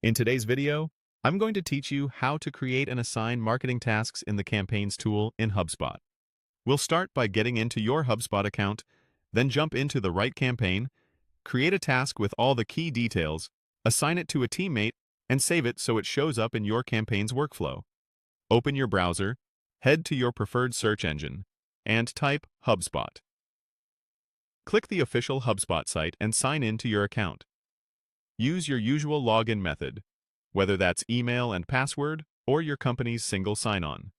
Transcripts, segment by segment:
In today's video, I'm going to teach you how to create and assign marketing tasks in the Campaigns tool in HubSpot. We'll start by getting into your HubSpot account, then jump into the right campaign, create a task with all the key details, assign it to a teammate, and save it so it shows up in your campaign's workflow. Open your browser, head to your preferred search engine, and type HubSpot. Click the official HubSpot site and sign in to your account. Use your usual login method, whether that's email and password or your company's single sign-on.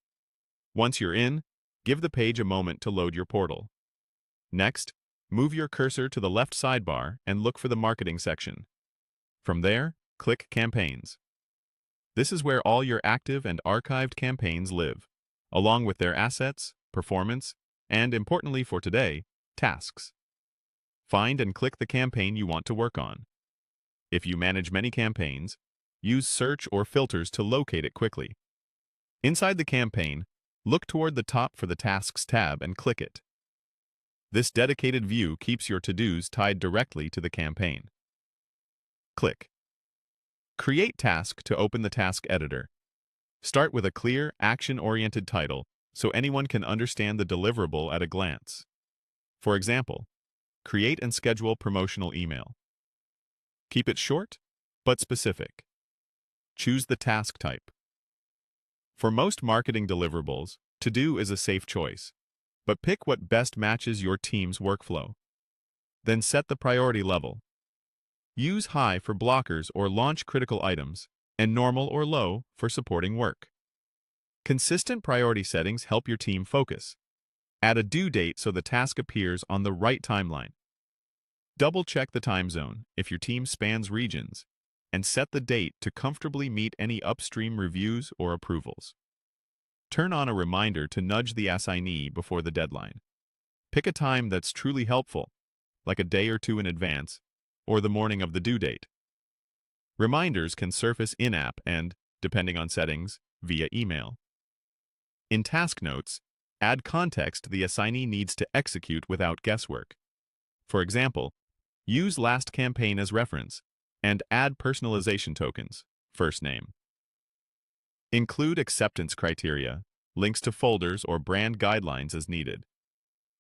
Once you're in, give the page a moment to load your portal. Next, move your cursor to the left sidebar and look for the marketing section. From there, click Campaigns. This is where all your active and archived campaigns live, along with their assets, performance, and importantly for today, tasks. Find and click the campaign you want to work on. If you manage many campaigns, use search or filters to locate it quickly. Inside the campaign, look toward the top for the Tasks tab and click it. This dedicated view keeps your to-dos tied directly to the campaign. Click Create Task to open the task editor. Start with a clear, action-oriented title so anyone can understand the deliverable at a glance. For example, create and schedule promotional email. Keep it short, but specific. Choose the task type. For most marketing deliverables, to-do is a safe choice, but pick what best matches your team's workflow. Then set the priority level. Use high for blockers or launch-critical items, and normal or low for supporting work. Consistent priority settings help your team focus. Add a due date so the task appears on the right timeline. Double-check the time zone if your team spans regions, and set the date to comfortably meet any upstream reviews or approvals. Turn on a reminder to nudge the assignee before the deadline. Pick a time that's truly helpful, like a day or two in advance, or the morning of the due date. Reminders can surface in-app and, depending on settings, via email. In task notes, add context the assignee needs to execute without guesswork. For example, use last campaign as reference, and add personalization tokens, first name. Include acceptance criteria, links to folders or brand guidelines as needed.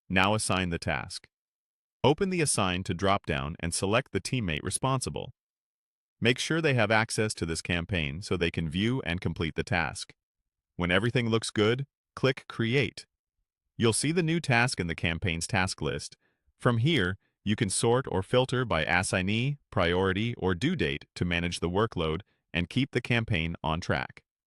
Now assign the task. Open the Assign to drop-down and select the teammate responsible. Make sure they have access to this campaign so they can view and complete the task. When everything looks good, click Create. You'll see the new task in the campaign's task list. From here, you can sort or filter by assignee, priority, or due date to manage the workload and keep the campaign on track.